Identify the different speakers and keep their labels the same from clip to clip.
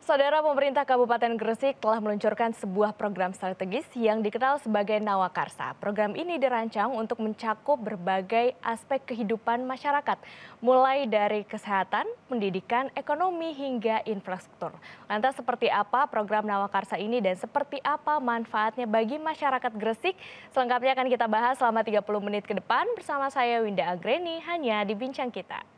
Speaker 1: Saudara, pemerintah Kabupaten Gresik telah meluncurkan sebuah program strategis yang dikenal sebagai Nawakarsa. Program ini dirancang untuk mencakup berbagai aspek kehidupan masyarakat, mulai dari kesehatan, pendidikan, ekonomi, hingga infrastruktur. Lantas seperti apa program Nawakarsa ini dan seperti apa manfaatnya bagi masyarakat Gresik? Selengkapnya akan kita bahas selama 30 menit ke depan bersama saya Winda Agreni, hanya di Bincang Kita.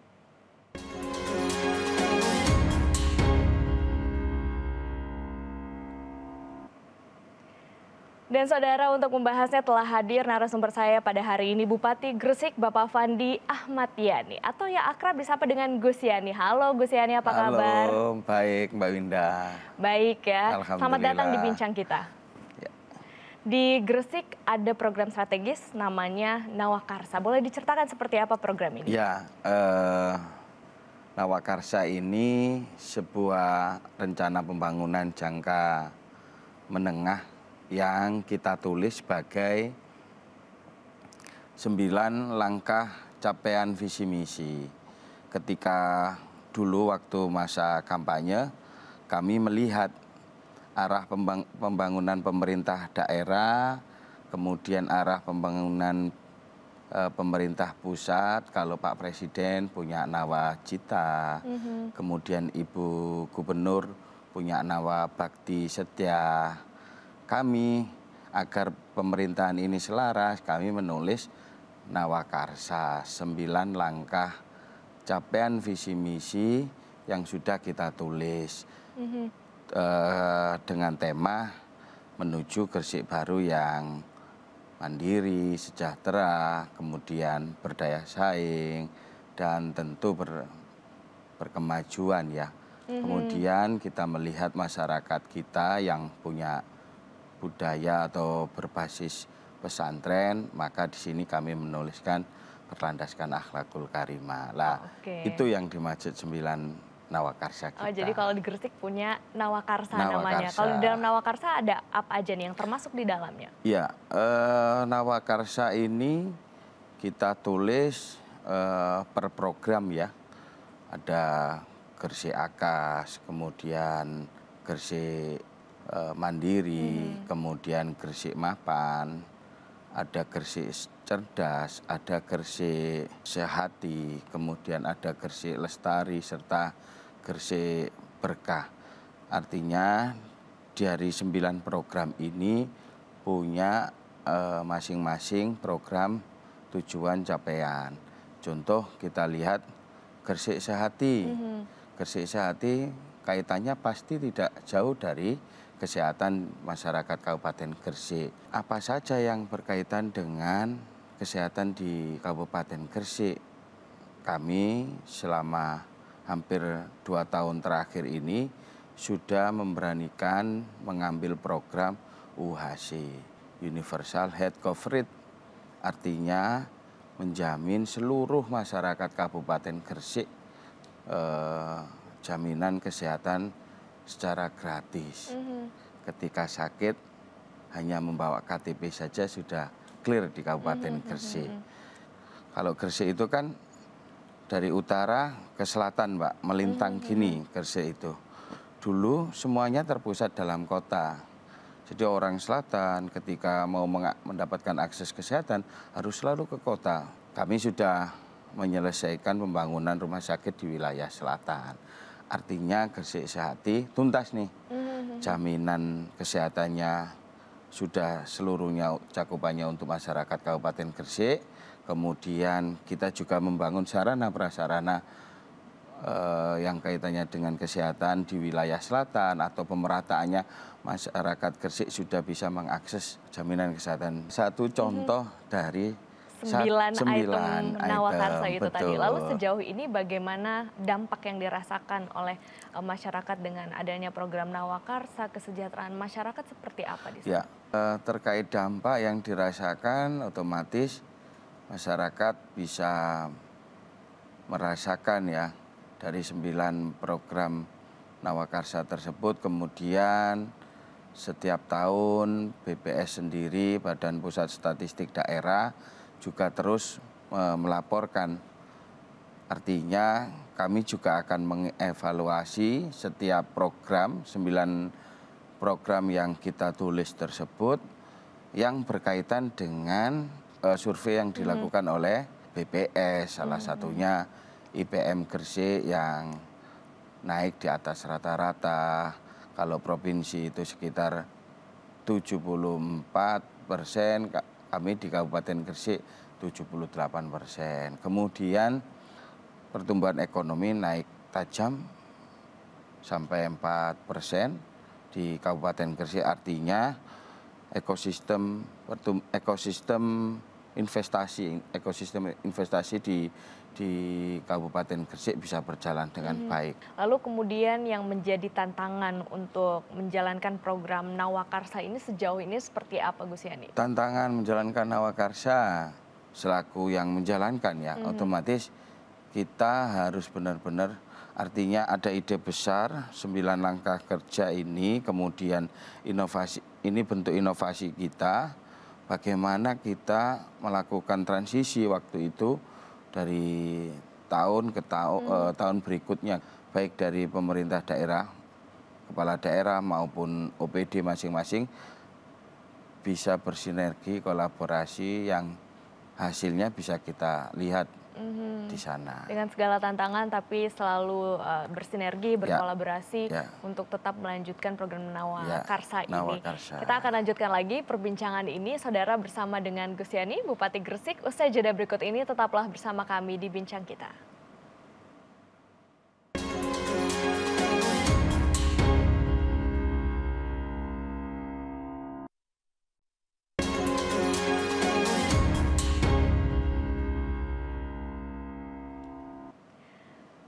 Speaker 1: Dan saudara, untuk membahasnya telah hadir narasumber saya pada hari ini Bupati Gresik Bapak Fandi Ahmad Yani atau yang akrab disapa dengan Gus Yani. Halo Gus Yani, apa kabar?
Speaker 2: Halo, baik Mbak Winda.
Speaker 1: Baik ya, selamat datang di
Speaker 2: Alhamdulillah.
Speaker 1: Bincang Kita.
Speaker 2: Ya.
Speaker 1: Di Gresik ada program strategis namanya Nawakarsa. Boleh diceritakan seperti apa program ini?
Speaker 2: Ya, Nawakarsa ini sebuah rencana pembangunan jangka menengah yang kita tulis sebagai 9 langkah capaian visi misi. Ketika dulu waktu masa kampanye, kami melihat arah pembangunan pemerintah daerah, kemudian arah pembangunan pemerintah pusat. Kalau Pak Presiden punya nawacita, kemudian Ibu Gubernur punya nawabakti setia. Kami, agar pemerintahan ini selaras, kami menulis Nawakarsa, 9 langkah capaian visi misi yang sudah kita tulis dengan tema menuju Gresik baru yang mandiri, sejahtera, kemudian berdaya saing, dan tentu berkemajuan ya. Kemudian kita melihat masyarakat kita yang punya budaya atau berbasis pesantren, maka di sini kami menuliskan berlandaskan akhlakul karimah. Lah, itu yang dimaksud 9 Nawakarsa kita.
Speaker 1: Oh, jadi kalau di Gresik punya Nawakarsa namanya. Kalau di dalam Nawakarsa ada apa aja nih yang termasuk di dalamnya?
Speaker 2: Ya, Nawakarsa ini kita tulis per program ya. Ada Gresik Akas, kemudian Gresik Mandiri, kemudian Gresik Mapan, ada Gresik Cerdas, ada Gresik Sehati, kemudian ada Gresik Lestari, serta Gresik Berkah. Artinya dari 9 program ini punya masing-masing program tujuan capaian. Contoh kita lihat Gresik Sehati. Gresik Sehati kaitannya pasti tidak jauh dari kesehatan masyarakat Kabupaten Gresik. Apa saja yang berkaitan dengan kesehatan di Kabupaten Gresik? Kami selama hampir 2 tahun terakhir ini sudah memberanikan mengambil program UHC, Universal Health Coverage. Artinya menjamin seluruh masyarakat Kabupaten Gresik jaminan kesehatan secara gratis. Ketika sakit hanya membawa KTP saja sudah clear di Kabupaten Gresik. Kalau Gresik itu kan dari utara ke selatan, Mbak, melintang gini Gresik itu. Dulu semuanya terpusat dalam kota. Jadi orang selatan ketika mau mendapatkan akses kesehatan harus selalu ke kota. Kami sudah menyelesaikan pembangunan rumah sakit di wilayah selatan. Artinya Gresik Sehati tuntas nih, jaminan kesehatannya sudah seluruhnya cakupannya untuk masyarakat Kabupaten Gresik. Kemudian kita juga membangun sarana prasarana yang kaitannya dengan kesehatan di wilayah selatan atau pemerataannya masyarakat Gresik sudah bisa mengakses jaminan kesehatan. Satu contoh dari
Speaker 1: 9 item Nawakarsa itu
Speaker 2: betul.
Speaker 1: tadi. Lalu sejauh ini bagaimana dampak yang dirasakan oleh masyarakat dengan adanya program Nawakarsa, kesejahteraan masyarakat seperti apa di sana?
Speaker 2: Ya, terkait dampak yang dirasakan otomatis masyarakat bisa merasakan ya dari 9 program Nawakarsa tersebut. Kemudian setiap tahun BPS sendiri, Badan Pusat Statistik Daerah, juga terus melaporkan Artinya kami juga akan mengevaluasi setiap program, 9 program yang kita tulis tersebut yang berkaitan dengan survei yang dilakukan oleh BPS, salah satunya IPM Gresik yang naik di atas rata-rata. Kalau provinsi itu sekitar 74%, kami di Kabupaten Gresik 78%. Kemudian pertumbuhan ekonomi naik tajam sampai 4% di Kabupaten Gresik, artinya ekosistem investasi di Kabupaten Gresik bisa berjalan dengan baik.
Speaker 1: Lalu kemudian yang menjadi tantangan untuk menjalankan program Nawakarsa ini sejauh ini seperti apa, Gus Yani?
Speaker 2: Tantangan menjalankan Nawakarsa selaku yang menjalankan ya, otomatis kita harus benar-benar, artinya ada ide besar 9 langkah kerja ini, kemudian inovasi, ini bentuk inovasi kita, bagaimana kita melakukan transisi waktu itu dari tahun ke tahun berikutnya, baik dari pemerintah daerah, kepala daerah maupun OPD masing-masing bisa bersinergi, kolaborasi yang hasilnya bisa kita lihat di sana.
Speaker 1: Dengan segala tantangan tapi selalu bersinergi, berkolaborasi untuk tetap melanjutkan program Nawakarsa ini.
Speaker 2: Nawakarsa.
Speaker 1: Kita akan lanjutkan lagi perbincangan ini, saudara, bersama dengan Gus Yani, Bupati Gresik. Usai jeda berikut ini, tetaplah bersama kami di Bincang Kita.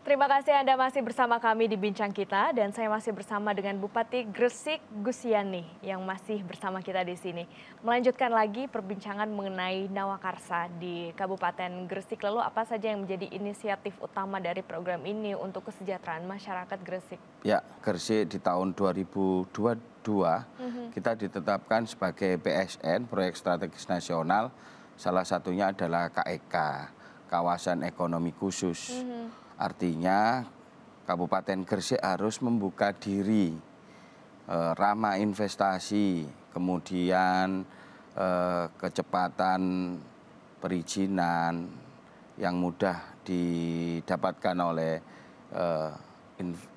Speaker 1: Terima kasih Anda masih bersama kami di Bincang Kita, dan saya masih bersama dengan Bupati Gresik Gus Yani yang masih bersama kita di sini. Melanjutkan lagi perbincangan mengenai Nawakarsa di Kabupaten Gresik. Lalu apa saja yang menjadi inisiatif utama dari program ini untuk kesejahteraan masyarakat Gresik? Ya,
Speaker 2: Gresik di tahun 2022 kita ditetapkan sebagai PSN, Proyek Strategis Nasional. Salah satunya adalah KEK, Kawasan Ekonomi Khusus. Artinya Kabupaten Gresik harus membuka diri, ramah investasi, kemudian kecepatan perizinan yang mudah didapatkan oleh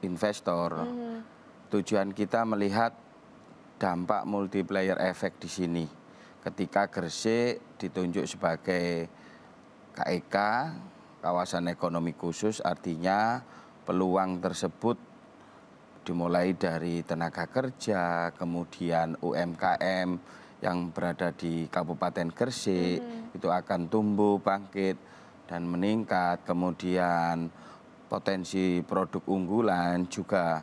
Speaker 2: investor. Tujuan kita melihat dampak multiplier efek di sini. Ketika Gresik ditunjuk sebagai KEK, Kawasan Ekonomi Khusus, artinya peluang tersebut dimulai dari tenaga kerja, kemudian UMKM yang berada di Kabupaten Gresik itu akan tumbuh, bangkit, dan meningkat. Kemudian potensi produk unggulan juga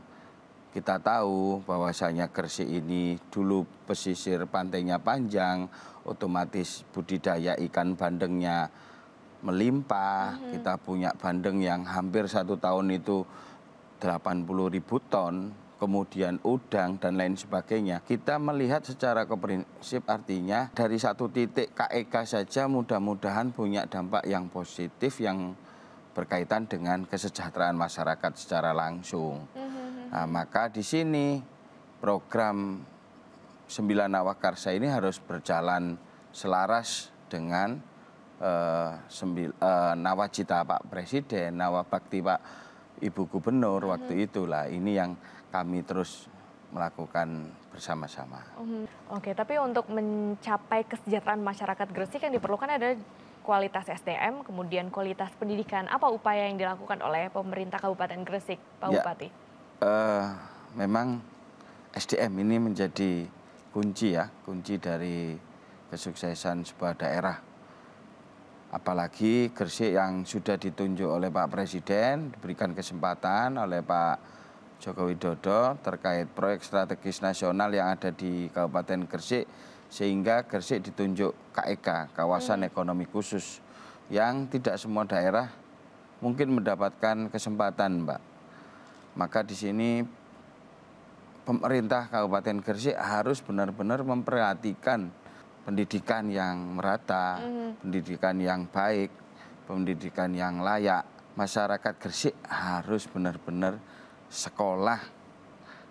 Speaker 2: kita tahu bahwasanya Gresik ini dulu pesisir pantainya panjang, otomatis budidaya ikan bandengnya melimpah. Kita punya bandeng yang hampir 1 tahun itu 80.000 ton, kemudian udang dan lain sebagainya. Kita melihat secara komprehensif, artinya dari satu titik KEK saja mudah-mudahan punya dampak yang positif yang berkaitan dengan kesejahteraan masyarakat secara langsung. Nah, maka di sini program 9 Nawakarsa ini harus berjalan selaras dengan nawacita Pak Presiden, nawabakti Pak Ibu Gubernur waktu itulah. Ini yang kami terus melakukan bersama-sama.
Speaker 1: Oke, tapi untuk mencapai kesejahteraan masyarakat Gresik yang diperlukan adalah kualitas SDM, kemudian kualitas pendidikan. Apa upaya yang dilakukan oleh pemerintah Kabupaten Gresik, Pak Bupati?
Speaker 2: Memang SDM ini menjadi kunci ya, kunci dari kesuksesan sebuah daerah. Apalagi Gresik yang sudah ditunjuk oleh Pak Presiden, diberikan kesempatan oleh Pak Joko Widodo terkait proyek strategis nasional yang ada di Kabupaten Gresik, sehingga Gresik ditunjuk KEK, Kawasan Ekonomi Khusus, yang tidak semua daerah mungkin mendapatkan kesempatan, Mbak. Maka di sini pemerintah Kabupaten Gresik harus benar-benar memperhatikan pendidikan yang merata, pendidikan yang baik, pendidikan yang layak. masyarakat Gresik harus benar-benar sekolah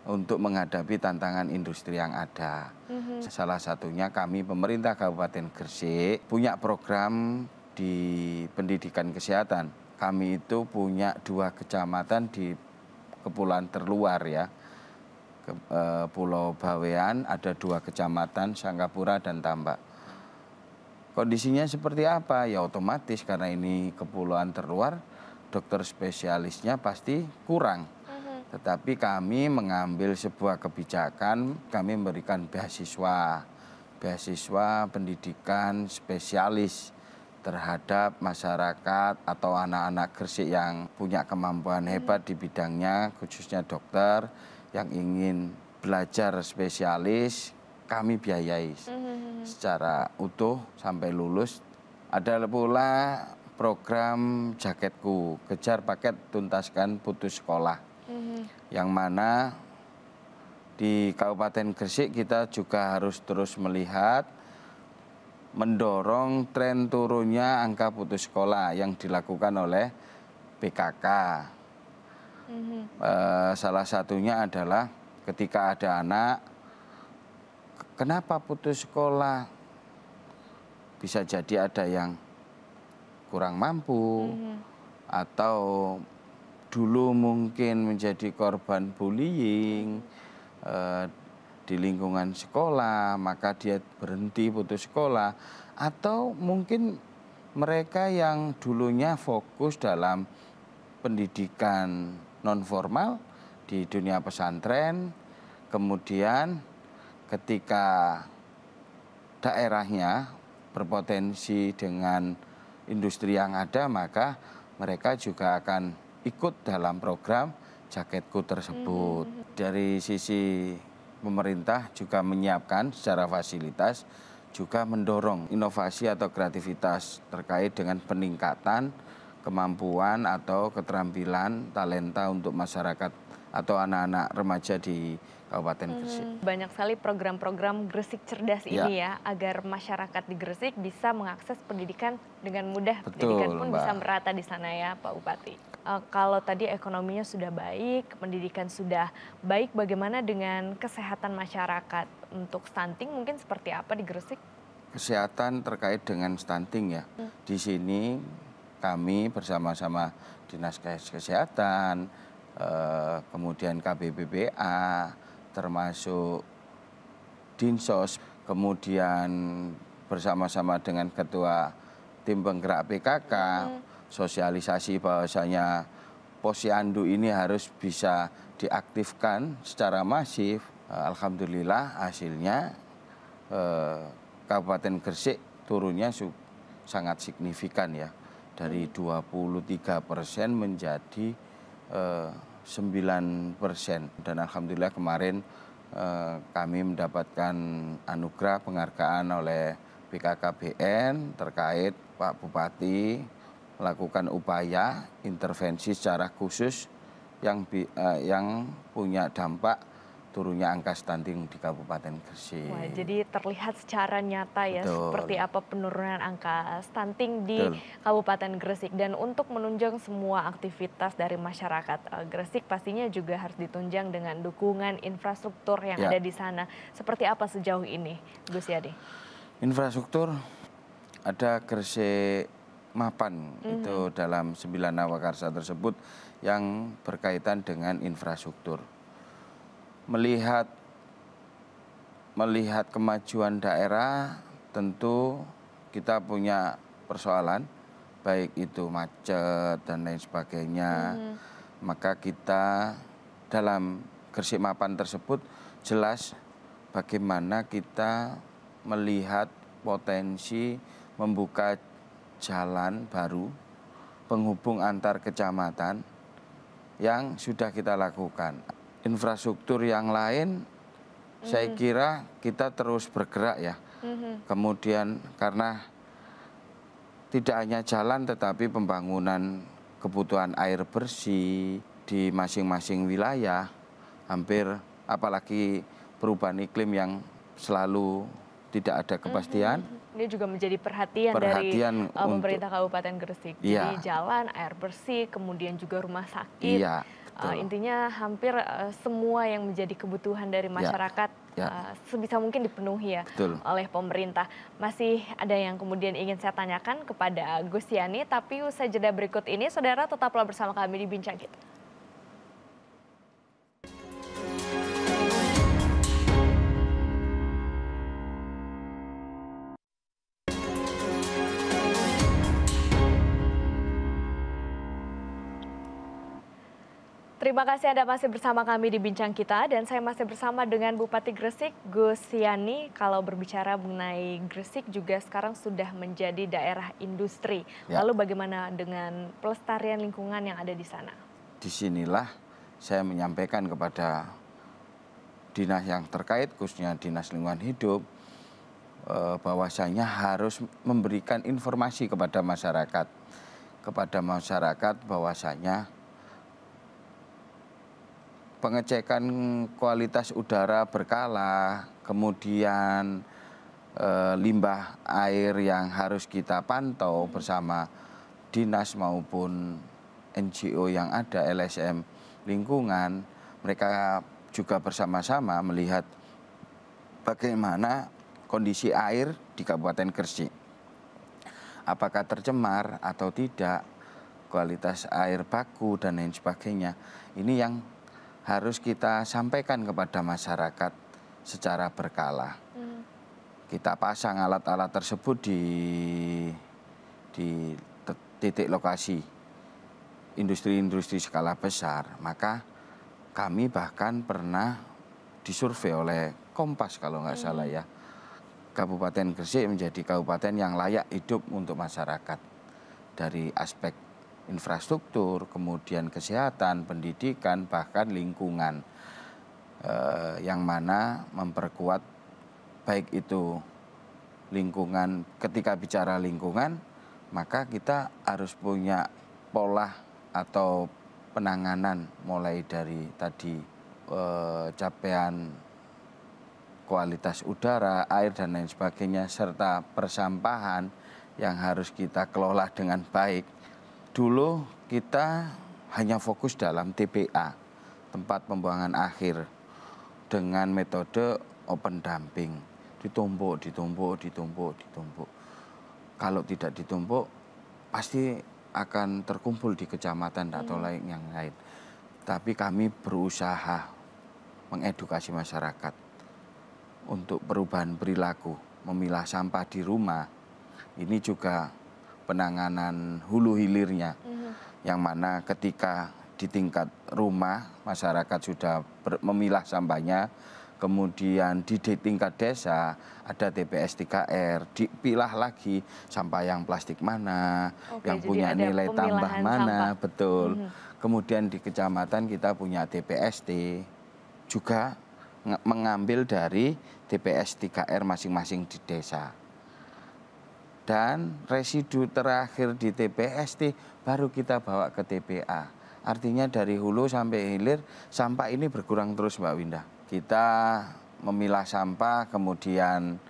Speaker 2: untuk menghadapi tantangan industri yang ada. Salah satunya kami pemerintah Kabupaten Gresik punya program di pendidikan kesehatan. Kami itu punya 2 kecamatan di kepulauan terluar ya. Pulau Bawean ada 2 kecamatan, Sangkapura dan Tambak. Kondisinya seperti apa? Ya otomatis karena ini kepulauan terluar, dokter spesialisnya pasti kurang. Tetapi kami mengambil sebuah kebijakan, kami memberikan beasiswa pendidikan spesialis terhadap masyarakat atau anak-anak Gresik yang punya kemampuan hebat di bidangnya, khususnya dokter yang ingin belajar spesialis, kami biayai secara utuh sampai lulus. Ada pula program Jaketku, kejar paket tuntaskan putus sekolah. Yang mana di Kabupaten Gresik kita juga harus terus melihat, mendorong tren turunnya angka putus sekolah yang dilakukan oleh PKK. Salah satunya adalah ketika ada anak, kenapa putus sekolah? Bisa jadi ada yang kurang mampu, atau dulu mungkin menjadi korban bullying di lingkungan sekolah, maka dia berhenti putus sekolah. Atau mungkin mereka yang dulunya fokus dalam pendidikan non-formal di dunia pesantren, kemudian ketika daerahnya berpotensi dengan industri yang ada, maka mereka juga akan ikut dalam program Jaketku tersebut. Dari sisi pemerintah juga menyiapkan secara fasilitas, juga mendorong inovasi atau kreativitas terkait dengan peningkatan kemampuan atau keterampilan talenta untuk masyarakat atau anak-anak remaja di Kabupaten Gresik.
Speaker 1: Banyak sekali program-program Gresik Cerdas ini ya, agar masyarakat di Gresik bisa mengakses pendidikan dengan mudah.
Speaker 2: Betul,
Speaker 1: pendidikan pun
Speaker 2: Mbak.
Speaker 1: bisa merata di sana ya, Pak Bupati. Kalau tadi ekonominya sudah baik, pendidikan sudah baik, bagaimana dengan kesehatan masyarakat? Untuk stunting mungkin seperti apa di Gresik?
Speaker 2: Kesehatan terkait dengan stunting ya. Di sini kami bersama-sama Dinas Kesehatan, kemudian KBBPA, termasuk Dinsos, kemudian bersama-sama dengan Ketua Tim Penggerak PKK, sosialisasi bahwasanya posyandu ini harus bisa diaktifkan secara masif. Alhamdulillah hasilnya Kabupaten Gresik turunnya sangat signifikan ya, dari 23% menjadi 9%. Dan alhamdulillah kemarin kami mendapatkan anugerah penghargaan oleh BKKBN terkait Pak Bupati melakukan upaya intervensi secara khusus yang punya dampak turunnya angka stunting di Kabupaten Gresik.
Speaker 1: Wah, jadi terlihat secara nyata ya.
Speaker 2: Betul.
Speaker 1: Seperti apa penurunan angka stunting di
Speaker 2: Betul.
Speaker 1: Kabupaten Gresik. Dan untuk menunjang semua aktivitas dari masyarakat Gresik pastinya juga harus ditunjang dengan dukungan infrastruktur yang ada di sana. Seperti apa sejauh ini, Gus Yadi?
Speaker 2: Infrastruktur ada Gresik Mapan, itu dalam 9 nawakarsa tersebut yang berkaitan dengan infrastruktur. Melihat kemajuan daerah, tentu kita punya persoalan, baik itu macet dan lain sebagainya. Maka kita dalam Gresik Mapan tersebut jelas bagaimana kita melihat potensi membuka jalan baru penghubung antar kecamatan yang sudah kita lakukan. Infrastruktur yang lain saya kira kita terus bergerak ya. Kemudian karena tidak hanya jalan tetapi pembangunan kebutuhan air bersih di masing-masing wilayah, hampir apalagi perubahan iklim yang selalu tidak ada kepastian.
Speaker 1: Ini juga menjadi perhatian dari pemerintah Kabupaten Gresik.
Speaker 2: Iya.
Speaker 1: Jadi jalan, air bersih, kemudian juga rumah sakit.
Speaker 2: Iya, betul.
Speaker 1: Intinya hampir semua yang menjadi kebutuhan dari masyarakat sebisa mungkin dipenuhi ya oleh pemerintah. Masih ada yang kemudian ingin saya tanyakan kepada Gus Yani, tapi usai jeda berikut ini, saudara tetaplah bersama kami di Bincang Kita. Terima kasih Anda masih bersama kami di Bincang Kita, dan saya masih bersama dengan Bupati Gresik, Gus Yani. Kalau berbicara mengenai Gresik juga sekarang sudah menjadi daerah industri. Lalu bagaimana dengan pelestarian lingkungan yang ada di sana?
Speaker 2: Disinilah saya menyampaikan kepada dinas yang terkait, khususnya Dinas Lingkungan Hidup, bahwasanya harus memberikan informasi kepada masyarakat. Bahwasanya pengecekan kualitas udara berkala, kemudian limbah air yang harus kita pantau bersama dinas maupun NGO yang ada, LSM lingkungan, mereka juga bersama-sama melihat bagaimana kondisi air di Kabupaten Gresik. Apakah tercemar atau tidak, kualitas air baku dan lain sebagainya. Ini yang harus kita sampaikan kepada masyarakat secara berkala. Kita pasang alat-alat tersebut di titik lokasi industri-industri skala besar. Maka kami bahkan pernah disurvei oleh Kompas kalau nggak salah ya. Kabupaten Gresik menjadi kabupaten yang layak hidup untuk masyarakat. Dari aspek infrastruktur, kemudian kesehatan, pendidikan, bahkan lingkungan. Yang mana memperkuat baik itu lingkungan, ketika bicara lingkungan, maka kita harus punya pola atau penanganan mulai dari tadi capaian kualitas udara, air dan lain sebagainya, serta persampahan yang harus kita kelola dengan baik. Dulu kita hanya fokus dalam TPA, tempat pembuangan akhir, dengan metode open dumping. Ditumpuk. Kalau tidak ditumpuk, pasti akan terkumpul di kecamatan atau yang lain. Tapi kami berusaha mengedukasi masyarakat untuk perubahan perilaku, memilah sampah di rumah. Ini juga penanganan hulu hilirnya, yang mana ketika di tingkat rumah masyarakat sudah memilah sampahnya, kemudian di tingkat desa ada TPS 3R, dipilah lagi sampah yang plastik mana, yang punya nilai tambah mana, betul. Kemudian di kecamatan kita punya TPST, juga mengambil dari TPS 3R masing-masing di desa. Dan residu terakhir di TPST baru kita bawa ke TPA. Artinya dari hulu sampai hilir sampah ini berkurang terus, Mbak Winda. Kita memilah sampah, kemudian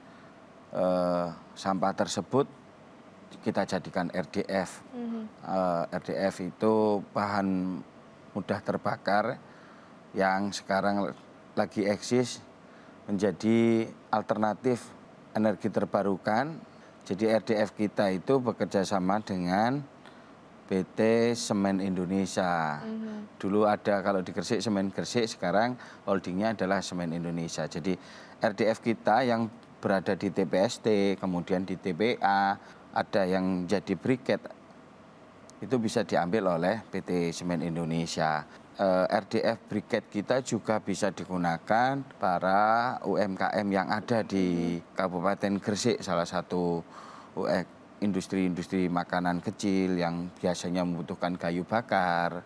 Speaker 2: sampah tersebut kita jadikan RDF. RDF itu bahan mudah terbakar yang sekarang lagi eksis menjadi alternatif energi terbarukan. Jadi RDF kita itu bekerja sama dengan PT Semen Indonesia. Dulu ada kalau di Gresik Semen Gresik, sekarang holdingnya adalah Semen Indonesia. Jadi RDF kita yang berada di TPST, kemudian di TPA, ada yang jadi briket, itu bisa diambil oleh PT Semen Indonesia. RDF briket kita juga bisa digunakan para UMKM yang ada di Kabupaten Gresik, salah satu industri-industri makanan kecil yang biasanya membutuhkan kayu bakar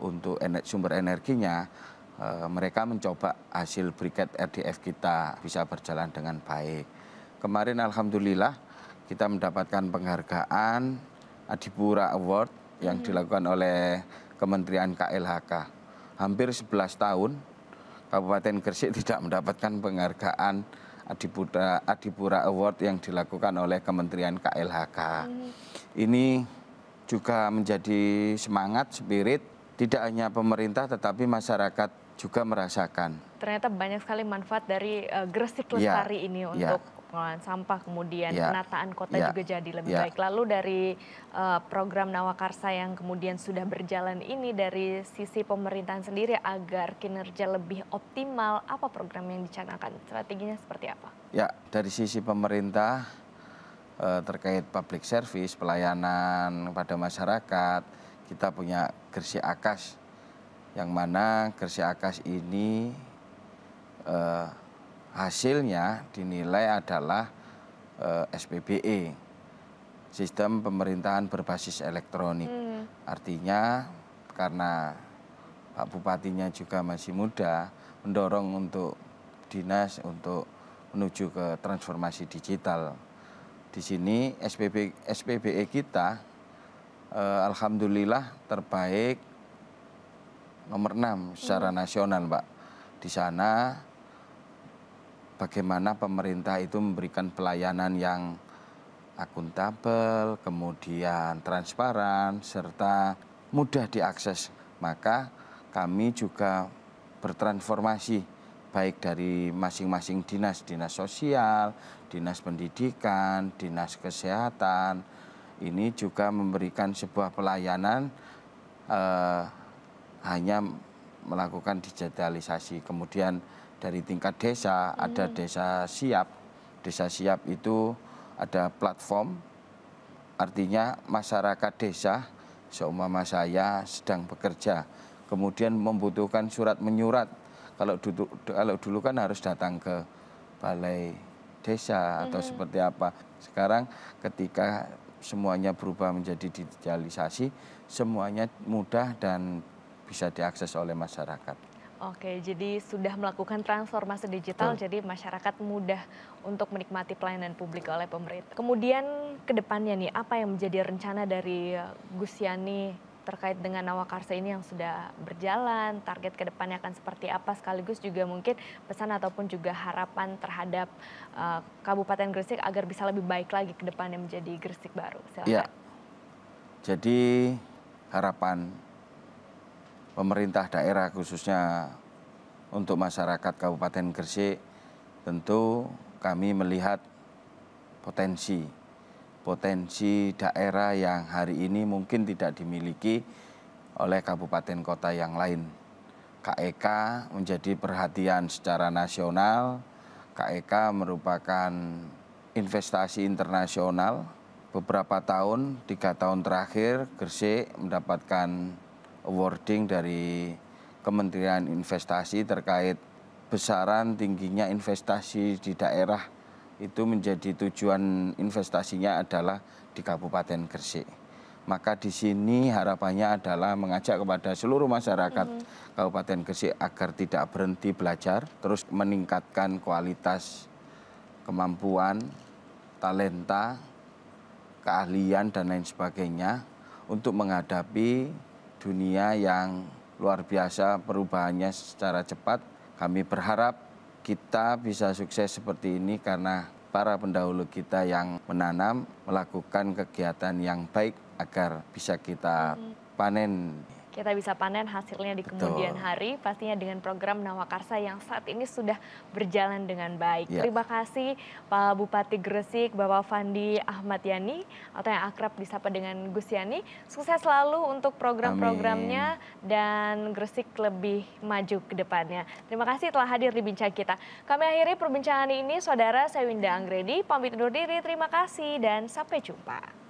Speaker 2: untuk sumber energinya. Mereka mencoba hasil briket RDF kita bisa berjalan dengan baik. Kemarin alhamdulillah kita mendapatkan penghargaan Adipura Award yang dilakukan oleh Kementerian KLHK. Hampir 11 tahun Kabupaten Gresik tidak mendapatkan penghargaan Adipura Award yang dilakukan oleh Kementerian KLHK. Ini juga menjadi semangat, spirit, tidak hanya pemerintah tetapi masyarakat juga merasakan.
Speaker 1: Ternyata banyak sekali manfaat dari Gresik Lestari ini untuk pengelolaan sampah, kemudian penataan kota juga jadi lebih baik. Lalu dari program Nawakarsa yang kemudian sudah berjalan ini, dari sisi pemerintahan sendiri agar kinerja lebih optimal, apa program yang dicanangkan? Strateginya seperti apa?
Speaker 2: Ya, dari sisi pemerintah terkait public service, pelayanan kepada masyarakat, kita punya Gresik Akas, yang mana Gresik Akas ini hasilnya dinilai adalah SPBE, Sistem Pemerintahan Berbasis Elektronik. Artinya karena Pak Bupatinya juga masih muda, mendorong untuk dinas untuk menuju ke transformasi digital. Di sini SPBE kita alhamdulillah terbaik nomor 6 secara nasional, Mbak. Di sana bagaimana pemerintah itu memberikan pelayanan yang akuntabel, kemudian transparan, serta mudah diakses. Maka kami juga bertransformasi baik dari masing-masing dinas, dinas sosial, dinas pendidikan, dinas kesehatan. Ini juga memberikan sebuah pelayanan hanya melakukan digitalisasi. Kemudian dari tingkat desa ada desa siap. Desa siap itu ada platform, artinya masyarakat desa seumpama saya sedang bekerja, kemudian membutuhkan surat menyurat. Kalau dulu kan harus datang ke balai desa atau seperti apa. Sekarang ketika semuanya berubah menjadi digitalisasi, semuanya mudah dan bisa diakses oleh masyarakat.
Speaker 1: Oke, jadi sudah melakukan transformasi digital, jadi masyarakat mudah untuk menikmati pelayanan publik oleh pemerintah. Kemudian ke depannya nih, apa yang menjadi rencana dari Gus Yani terkait dengan Nawakarsa ini yang sudah berjalan, target ke depannya akan seperti apa, sekaligus juga mungkin pesan ataupun juga harapan terhadap Kabupaten Gresik agar bisa lebih baik lagi ke depannya menjadi Gresik baru. Silakan.
Speaker 2: Ya, jadi harapan pemerintah daerah khususnya untuk masyarakat Kabupaten Gresik, tentu kami melihat potensi daerah yang hari ini mungkin tidak dimiliki oleh kabupaten kota yang lain. KEK menjadi perhatian secara nasional. KEK merupakan investasi internasional. Beberapa tahun, 3 tahun terakhir, Gresik mendapatkan awarding dari Kementerian Investasi terkait besaran tingginya investasi di daerah. Itu menjadi tujuan investasinya adalah di Kabupaten Gresik. Maka di sini harapannya adalah mengajak kepada seluruh masyarakat Kabupaten Gresik agar tidak berhenti belajar, terus meningkatkan kualitas kemampuan, talenta, keahlian dan lain sebagainya untuk menghadapi dunia yang luar biasa perubahannya secara cepat. Kami berharap kita bisa sukses seperti ini karena para pendahulu kita yang menanam, melakukan kegiatan yang baik agar bisa kita panen.
Speaker 1: Kita bisa panen hasilnya di kemudian hari, pastinya dengan program Nawakarsa yang saat ini sudah berjalan dengan baik. Terima kasih Pak Bupati Gresik, Bapak Fandi Ahmad Yani, atau yang akrab disapa dengan Gus Yani. Sukses selalu untuk program-programnya dan Gresik lebih maju ke depannya. Terima kasih telah hadir di Bincang Kita. Kami akhiri perbincangan ini, Saudara. Saya Winda Anggredi, pamit undur diri. Terima kasih dan sampai jumpa.